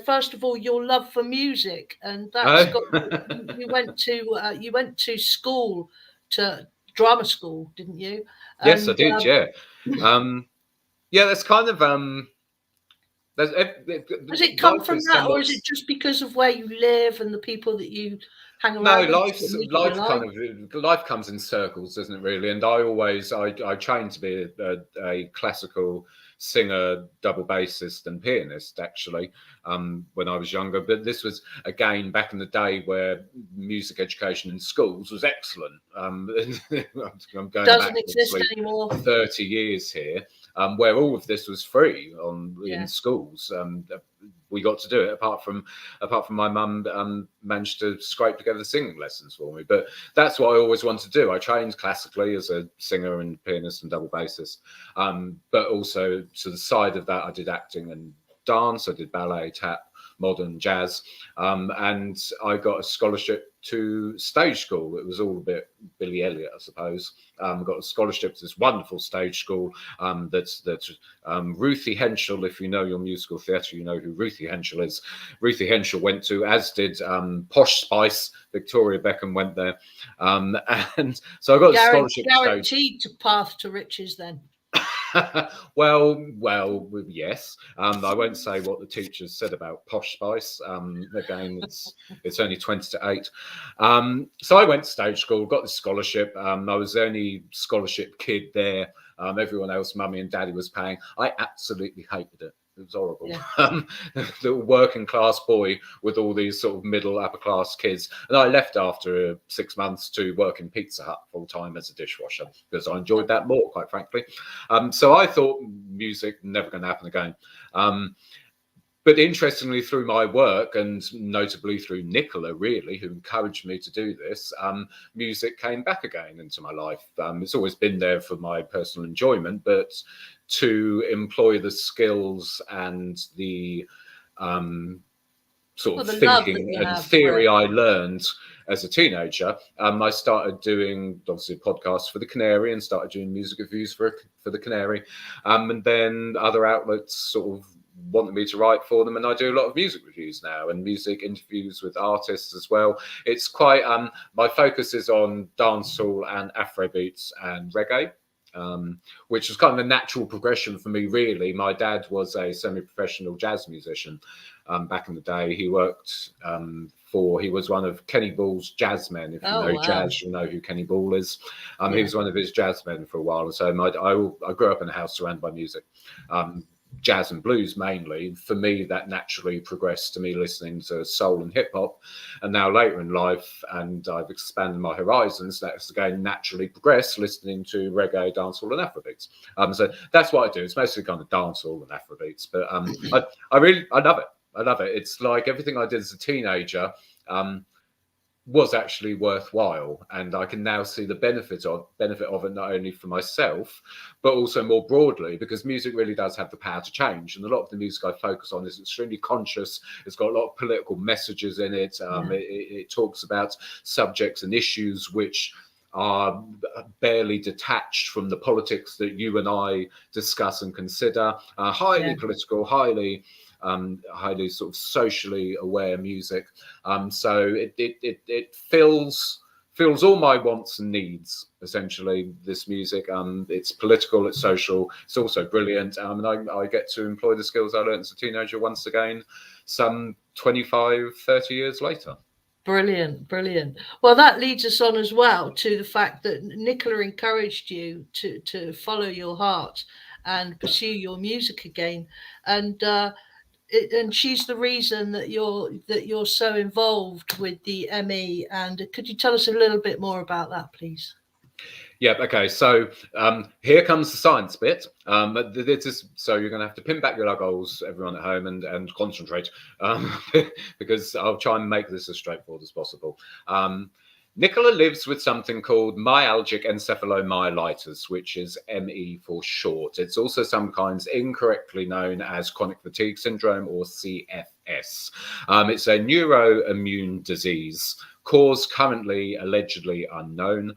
first of all, your love for music, and that's got you went to school, to drama school, didn't you? Yes, I did. Yeah, yeah. That's kind of Does it come from that, or is it just because of where you live and the people that you hang around? No, life comes in circles, doesn't it? Really, and I trained to be a classical singer, double bassist, and pianist actually when I was younger. But this was again back in the day where music education in schools was excellent. I'm going Doesn't back exist anymore. 30 years here, where all of this was free in schools. We got to do it apart from my mum managed to scrape together singing lessons for me. But that's what I always wanted to do. I trained classically as a singer and pianist and double bassist, but also to the side of that I did acting and dance. I did ballet, tap, modern, jazz, and I got a scholarship to stage school. It was all a bit Billy Elliot, I suppose. Got a scholarship to this wonderful stage school that's Ruthie Henschel. If you know your musical theatre, you know who Ruthie Henschel is. Ruthie Henschel went to, as did Posh Spice. Victoria Beckham went there, and so I got a scholarship. Guaranteed to path to riches then. well, yes. I won't say what the teachers said about Posh Spice. Again, it's only 20 to 8. So I went to stage school, got the scholarship. I was the only scholarship kid there. Everyone else, mummy and daddy, was paying. I absolutely hated it. It was horrible. Yeah. The working class boy with all these sort of middle upper class kids. And I left after 6 months to work in Pizza Hut full time as a dishwasher because I enjoyed that more, quite frankly. So I thought music never going to happen again. But interestingly, through my work and notably through Nicola, really, who encouraged me to do this, music came back again into my life. It's always been there for my personal enjoyment, but to employ the skills and the sort of thinking and theory I learned as a teenager, I started doing obviously podcasts for the Canary and started doing music reviews for the Canary, and then other outlets sort of wanted me to write for them, and I do a lot of music reviews now and music interviews with artists as well. It's quite my focus is on dancehall and Afrobeats and reggae, which was kind of a natural progression for me, really. My dad was a semi-professional jazz musician back in the day. He worked he was one of Kenny Ball's jazz men. If you know jazz, you'll know who Kenny Ball is. He was one of his jazz men for a while. And so I grew up in a house surrounded by music. Jazz and blues mainly. For me, that naturally progressed to me listening to soul and hip hop, and now later in life, and I've expanded my horizons, that's again naturally progressed listening to reggae, dancehall and Afrobeats. So that's what I do. It's mostly kind of dancehall and Afrobeats, but I love it. I love it. It's like everything I did as a teenager was actually worthwhile, and I can now see the benefit of it, not only for myself but also more broadly, because music really does have the power to change, and a lot of the music I focus on is extremely conscious. It's got a lot of political messages in it. It talks about subjects and issues which are barely detached from the politics that you and I discuss and consider. Highly political, highly sort of socially aware music. So it fills all my wants and needs, essentially, this music. It's political, it's social, it's also brilliant. And I get to employ the skills I learned as a teenager once again, some 25, 30 years later. Brilliant. Well, that leads us on as well to the fact that Nicola encouraged you to follow your heart and pursue your music again. And she's the reason that you're so involved with the ME. And could you tell us a little bit more about that, please? Yep. Okay. So here comes the science bit. This is, so you're going to have to pin back your lug holes, everyone at home, and concentrate, because I'll try and make this as straightforward as possible. Nicola lives with something called myalgic encephalomyelitis, which is ME for short. It's also sometimes incorrectly known as chronic fatigue syndrome, or CFS. It's a neuroimmune disease, cause currently allegedly unknown.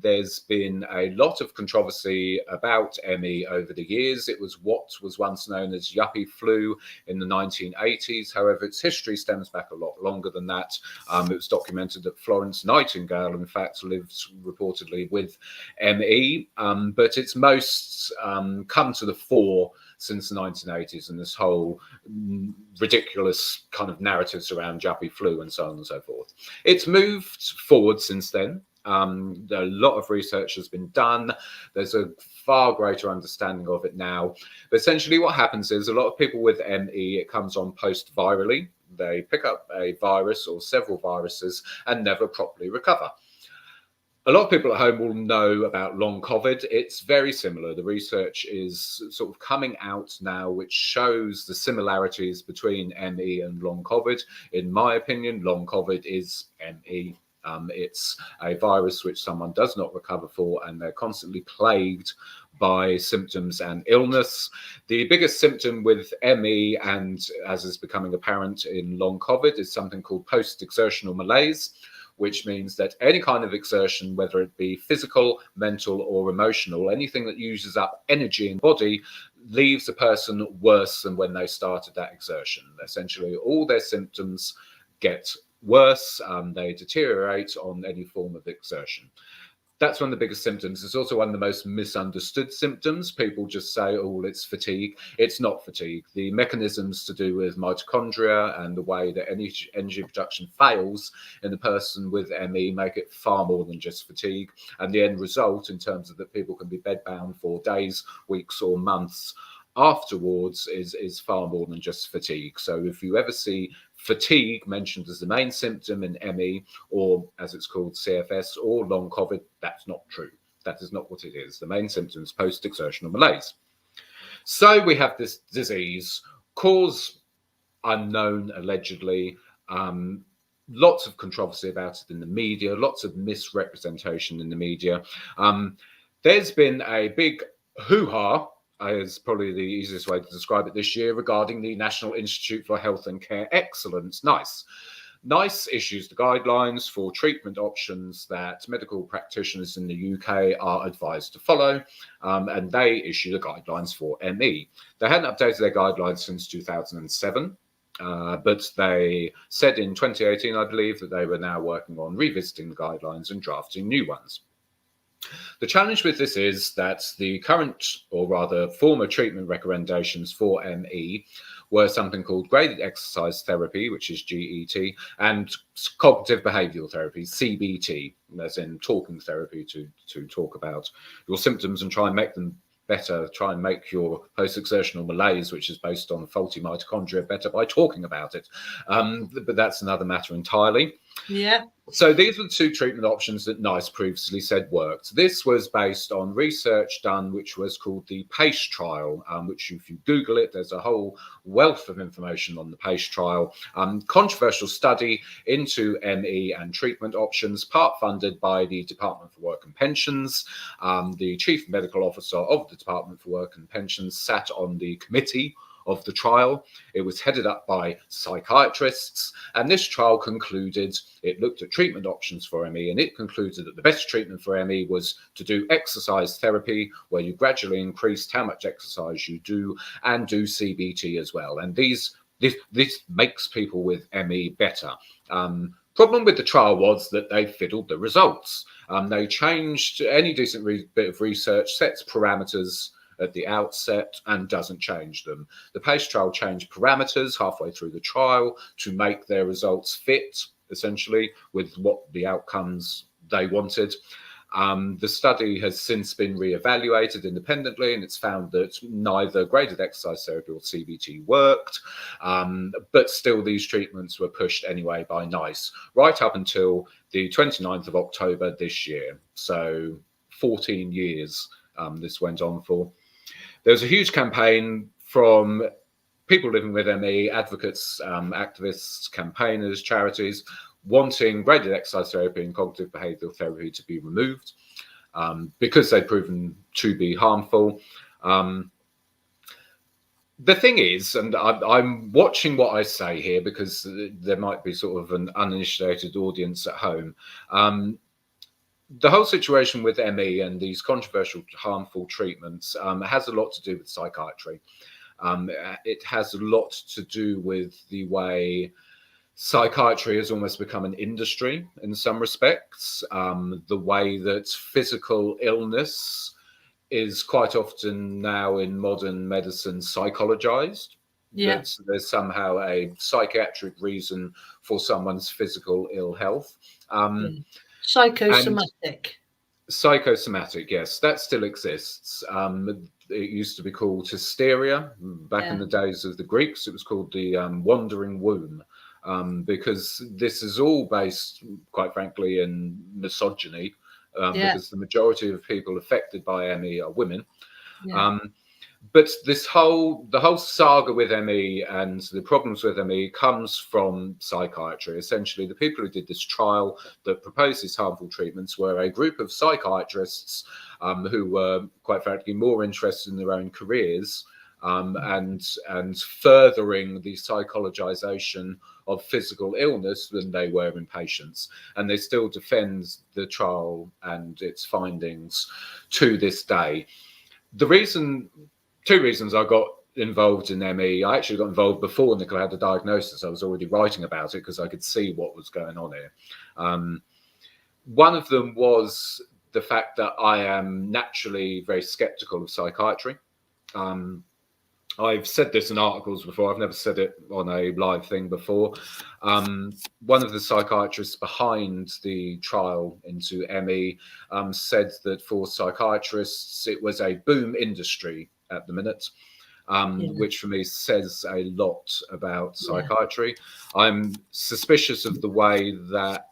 There's been a lot of controversy about ME over the years. It was what was once known as yuppie flu in the 1980s. However, its history stems back a lot longer than that. It was documented that Florence Nightingale, in fact, lived reportedly with ME, but it's most come to the fore since the 1980s, and this whole ridiculous kind of narratives around yuppie flu and so on and so forth. It's moved forward since then. A lot of research has been done. There's a far greater understanding of it now. But essentially what happens is a lot of people with ME, it comes on post-virally. They pick up a virus or several viruses and never properly recover. A lot of people at home will know about long COVID. It's very similar. The research is sort of coming out now, which shows the similarities between ME and long COVID. In my opinion, long COVID is ME. It's a virus which someone does not recover for, and they're constantly plagued by symptoms and illness. The biggest symptom with ME, and as is becoming apparent in long COVID, is something called post-exertional malaise, which means that any kind of exertion, whether it be physical, mental, or emotional, anything that uses up energy in the body, leaves a person worse than when they started that exertion. Essentially, all their symptoms get worse, they deteriorate on any form of exertion. That's one of the biggest symptoms. It's also one of the most misunderstood symptoms. People just say, oh, it's fatigue. It's not fatigue. The mechanisms to do with mitochondria and the way that energy production fails in the person with ME make it far more than just fatigue. And the end result, in terms of that people can be bedbound for days, weeks, or months afterwards, is far more than just fatigue. So if you ever see fatigue mentioned as the main symptom in ME, or as it's called, CFS, or long COVID, that's not true. That is not what it is. The main symptom is post-exertional malaise. So we have this disease, cause unknown, allegedly. Lots of controversy about it in the media, lots of misrepresentation in the media. There's been a big hoo-ha, is probably the easiest way to describe it, this year regarding the National Institute for Health and Care Excellence, NICE. NICE issues the guidelines for treatment options that medical practitioners in the UK are advised to follow, and they issue the guidelines for ME. They hadn't updated their guidelines since 2007. But they said in 2018, I believe, that they were now working on revisiting the guidelines and drafting new ones. The challenge with this is that the current, or rather former, treatment recommendations for ME were something called graded exercise therapy, which is GET, and cognitive behavioral therapy, CBT, as in talking therapy, to talk about your symptoms and try and make them better, try and make your post-exertional malaise, which is based on faulty mitochondria, better by talking about it. But that's another matter entirely. Yeah. So these were the two treatment options that NICE previously said worked. This was based on research done, which was called the PACE trial, which if you Google it, there's a whole wealth of information on the PACE trial. Controversial study into ME and treatment options, part funded by the Department for Work and Pensions. The Chief Medical Officer of the Department for Work and Pensions sat on the committee of the trial. It was headed up by psychiatrists, and this trial concluded, it looked at treatment options for ME, and it concluded that the best treatment for ME was to do exercise therapy, where you gradually increased how much exercise you do, and do CBT as well. And this makes people with ME better. Problem with the trial was that they fiddled the results. They changed, any decent bit of research sets parameters at the outset and doesn't change them. The PACE trial changed parameters halfway through the trial to make their results fit, essentially, with what the outcomes they wanted. The study has since been re-evaluated independently, and it's found that neither graded exercise therapy or CBT worked, but still these treatments were pushed anyway by NICE right up until the 29th of October this year. So 14 years this went on for. There was a huge campaign from people living with ME, advocates, activists, campaigners, charities, wanting graded exercise therapy and cognitive behavioural therapy to be removed because they'd proven to be harmful. The thing is, and I'm watching what I say here because there might be sort of an uninitiated audience at home. The whole situation with ME and these controversial, harmful treatments has a lot to do with psychiatry. It has a lot to do with the way psychiatry has almost become an industry in some respects, the way that physical illness is quite often now in modern medicine psychologized. Yeah. That there's somehow a psychiatric reason for someone's physical ill health. Psychosomatic. Psychosomatic, yes, that still exists. It used to be called hysteria back in the days of the Greeks. It was called the wandering womb, because this is all based, quite frankly, in misogyny, because the majority of people affected by ME are women. But the whole saga with ME and the problems with ME comes from psychiatry. Essentially, the people who did this trial that proposed these harmful treatments were a group of psychiatrists who were, quite frankly, more interested in their own careers and furthering the psychologization of physical illness than they were in patients. And they still defend the trial and its findings to this day. Two reasons I got involved in ME. I actually got involved before Nicola had the diagnosis. I was already writing about it because I could see what was going on here. One of them was the fact that I am naturally very skeptical of psychiatry. I've said this in articles before. I've never said it on a live thing before. One of the psychiatrists behind the trial into ME said that for psychiatrists, it was a boom industry at the minute, which for me says a lot about psychiatry. I'm suspicious of the way that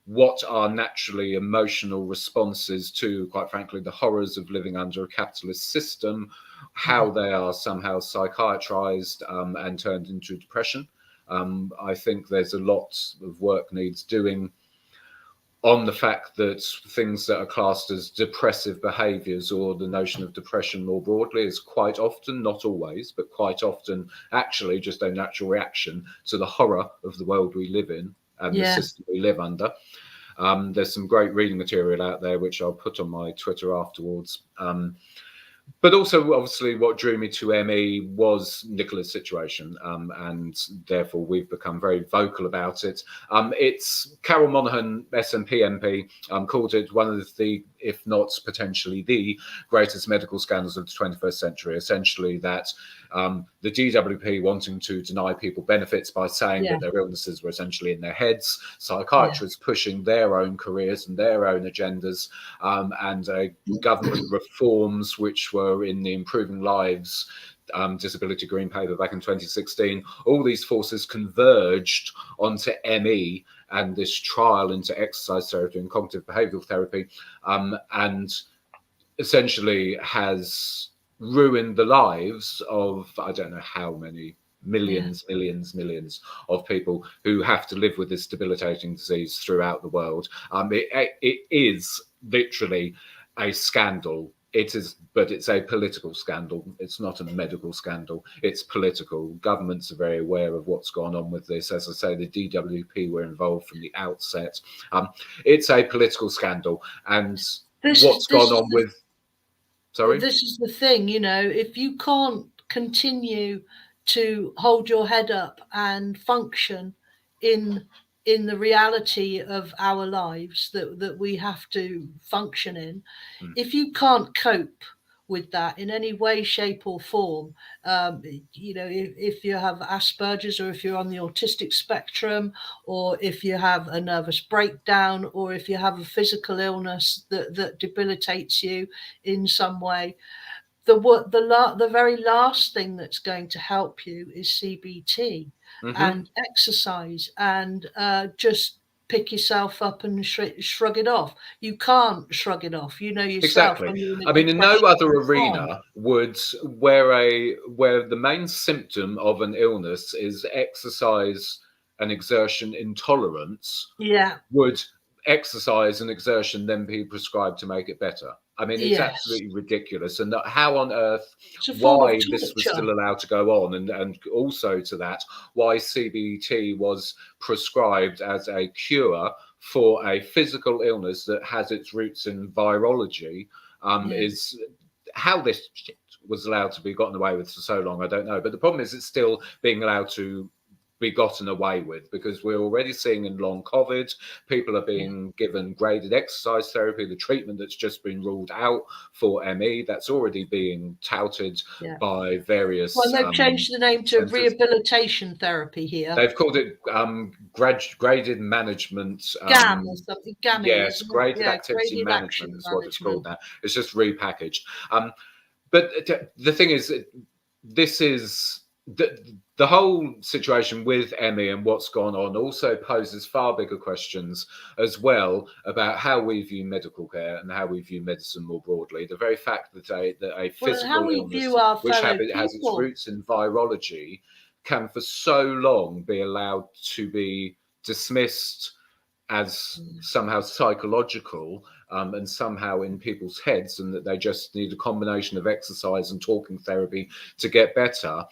what are naturally emotional responses to, quite frankly, the horrors of living under a capitalist system, how they are somehow psychiatrized and turned into depression. I think there's a lot of work needs doing on the fact that things that are classed as depressive behaviors or the notion of depression more broadly is quite often, not always, but quite often actually just a natural reaction to the horror of the world we live in and the system we live under. There's some great reading material out there, which I'll put on my Twitter afterwards. But also, obviously, what drew me to ME was Nicola's situation, and therefore we've become very vocal about it. It's Carol Monaghan, SNP MP, called it one of the, if not potentially the greatest medical scandals of the 21st century. Essentially, that the DWP wanting to deny people benefits by saying that their illnesses were essentially in their heads, psychiatrists pushing their own careers and their own agendas, and government reforms which were in the Improving Lives Disability Green Paper back in 2016. All these forces converged onto ME and this trial into exercise therapy and cognitive behavioural therapy, and essentially has ruined the lives of, I don't know how many, millions of people who have to live with this debilitating disease throughout the world. It is literally a scandal. It is, but it's a political scandal. It's not a medical scandal. It's political. Governments are very aware of what's gone on with this. As I say, the DWP were involved from the outset. It's a political scandal. And what's gone on with... Sorry? This is the thing, you know, if you can't continue to hold your head up and function in the reality of our lives that we have to function in, if you can't cope with that in any way, shape or form, you know, if you have Asperger's, or if you're on the autistic spectrum, or if you have a nervous breakdown, or if you have a physical illness that debilitates you in some way, the very last thing that's going to help you is CBT and exercise and just pick yourself up and shrug it off. You can't shrug it off. You know yourself. Exactly. When you're in a I mean, in no depression, other it's on. arena would where the main symptom of an illness is exercise and exertion intolerance. Yeah. Would exercise and exertion then be prescribed to make it better? I mean, it's Yes. absolutely ridiculous. And how on earth, It's a form of why this was torture. still allowed to go on, and also to that, why CBT was prescribed as a cure for a physical illness that has its roots in virology, is how this shit was allowed to be gotten away with for so long. I don't know. But the problem is it's still being allowed to be gotten away with, because we're already seeing in long COVID, people are being given graded exercise therapy, the treatment that's just been ruled out for ME, that's already being touted by various. Well, they've changed the name to centers. Rehabilitation therapy here. They've called it graded management. GAM or something. GAMI, yes, graded activity management is what it's called now. It's just repackaged. But the thing is, this is the whole situation with ME and what's gone on also poses far bigger questions as well about how we view medical care and how we view medicine more broadly. The very fact that a physical illness, which has its roots in virology, can for so long be allowed to be dismissed as somehow psychological, and somehow in people's heads, and that they just need a combination of exercise and talking therapy to get better,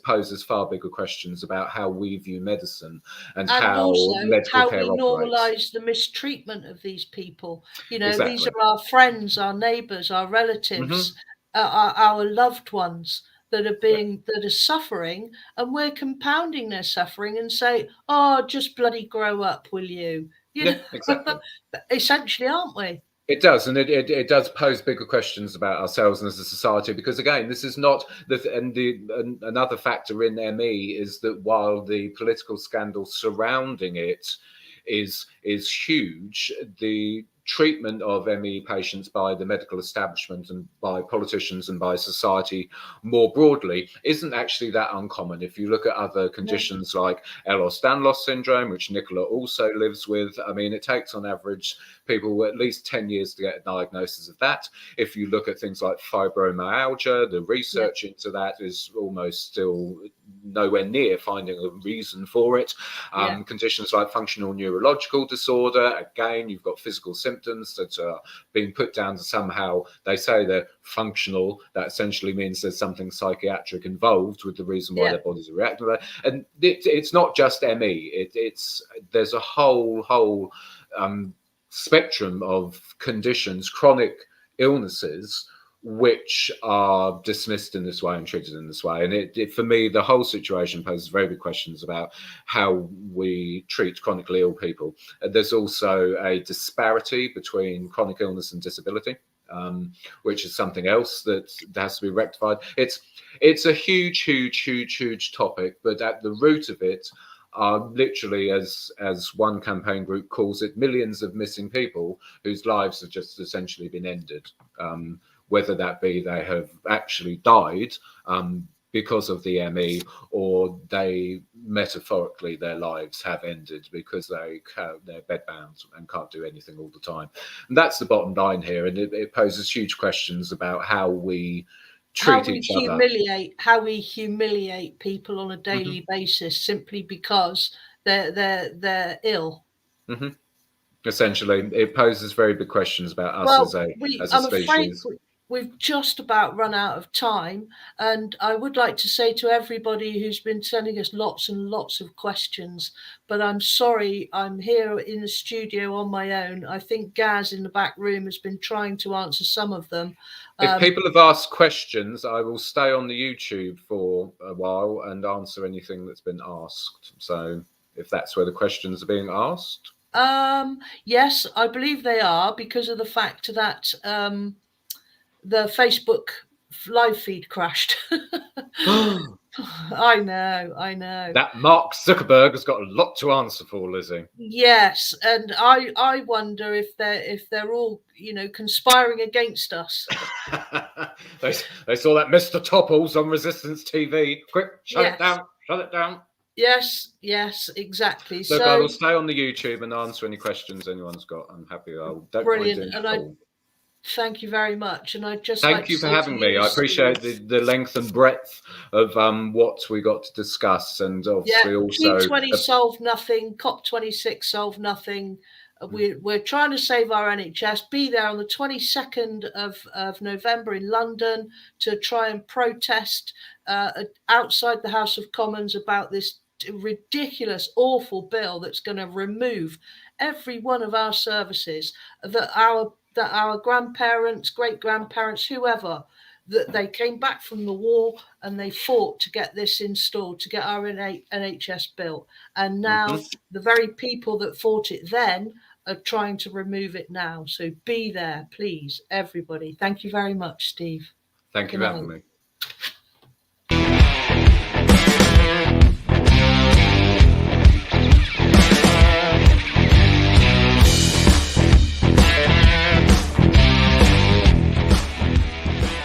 poses far bigger questions about how we view medicine and how also medical how care we operates. normalise the mistreatment of these people. You know, these are our friends, our neighbours, our relatives, our loved ones that are suffering, and we're compounding their suffering and say, "Oh, just bloody grow up, will you?" You know? Exactly. Essentially, aren't we? It does, and it does pose bigger questions about ourselves as a society, because again, this is not another factor in ME is that while the political scandal surrounding it is huge, the treatment of ME patients by the medical establishment and by politicians and by society more broadly isn't actually that uncommon. If you look at other conditions like Ehlers-Danlos syndrome, which Nicola also lives with, I mean, it takes on average people at least 10 years to get a diagnosis of that. If you look at things like fibromyalgia, the research into that is almost still nowhere near finding a reason for it. Conditions like functional neurological disorder, again, you've got physical symptoms that are being put down to somehow, they say they're functional. That essentially means there's something psychiatric involved with the reason why their bodies are reacting to that. And it's not just ME. There's a whole spectrum of conditions, chronic illnesses, which are dismissed in this way and treated in this way. And for me, the whole situation poses very big questions about how we treat chronically ill people. There's also a disparity between chronic illness and disability, which is something else that has to be rectified. It's a huge topic, but at the root of it are literally, as one campaign group calls it, millions of missing people whose lives have just essentially been ended. Whether that be they have actually died because of the ME, or they metaphorically their lives have ended because they're bedbound and can't do anything all the time. And that's the bottom line here, and it poses huge questions about how we treat each other. How we humiliate people on a daily basis simply because they're ill. Essentially, it poses very big questions about us as a species. We've just about run out of time, and I would like to say to everybody who's been sending us lots and lots of questions, but I'm sorry, I'm here in the studio on my own. I think Gaz in the back room has been trying to answer some of them. If people have asked questions, I will stay on the YouTube for a while and answer anything that's been asked. So if that's where the questions are being asked. Yes, I believe they are, because of the fact that the Facebook live feed crashed. I know. That Mark Zuckerberg has got a lot to answer for, Lizzie. Yes, and I wonder if they're all, conspiring against us. They saw that Mr. Topple's on Resistance TV. Quick, shut it down. Yes, exactly. Look, I will So stay on the YouTube and answer any questions anyone's got. I'm happy. I don't mind brilliant. doing And that I all. thank you very much. And I'd just like Thank to you for say to having me. you, I appreciate Steve, the length and breadth of what we got to discuss, and yeah, obviously also G20 solved nothing, COP26 solved nothing. We're trying to save our NHS. Be there on the 22nd of November in London to try and protest outside the House of Commons about this ridiculous, awful bill that's going to remove every one of our services that our grandparents, great grandparents, whoever, that they came back from the war and they fought to get this installed, to get our NHS built. And now the very people that fought it then are trying to remove it now. So be there, please, everybody. Thank you very much, Steve. Thank you for having me.